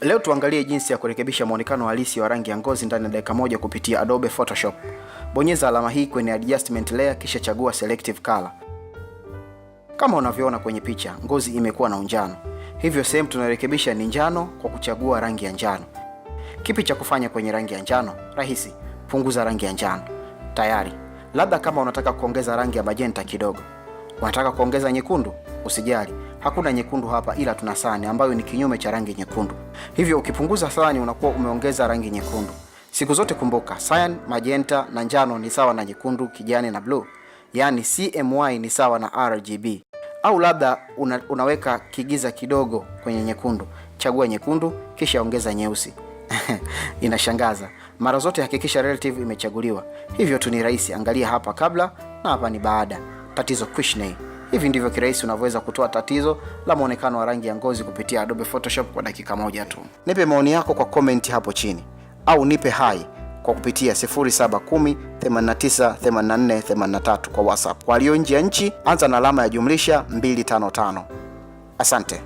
Leo tuangalie jinsi ya kurekebisha muonekano halisi wa rangi ya ngozi ndani ya dakika moja kupitia Adobe Photoshop. Bonyeza alama hii kwenye adjustment layer kisha chagua selective color. Kama unavyoona kwenye picha, ngozi imekuwa na unjano. Hivyo sehemu tunarekebisha ni njano kwa kuchagua rangi ya njano. Kipi cha kufanya kwenye rangi ya njano? Rahisi, punguza rangi ya njano. Tayari. Labda kama unataka kuongeza rangi ya magenta kidogo. Unataka kuongeza nyekundu? Usijali, hakuna nyekundu hapa ila tuna sani ambayo ni kinyume cha rangi nyekundu. Hivyo ukipunguza sani unakuwa umeongeza rangi nyekundu. Siku zote kumbuka, cyan, magenta na njano ni sawa na nyekundu, kijani na blue. Yaani CMY ni sawa na RGB. Au labda unaweka kigiza kidogo kwenye nyekundu. Chagua nyekundu kisha ongeza nyeusi. Inashangaza. Mara zote hakikisha relative imechaguliwa. Hivyo tu ni rahisi, angalia hapa kabla na hapa ni baada. Tatizo Kushney. Hivi ndivyo kirahisi unavyoweza kutoa tatizo la muonekano wa rangi ya ngozi kupitia Adobe Photoshop kwa dakika moja tu. Nipe maoni yako kwa comment hapo chini au nipe hai kwa kupitia 0710898483 kwa WhatsApp. Kwa walio nje ya nchi, anza na alama ya jumlisha 255. Asante.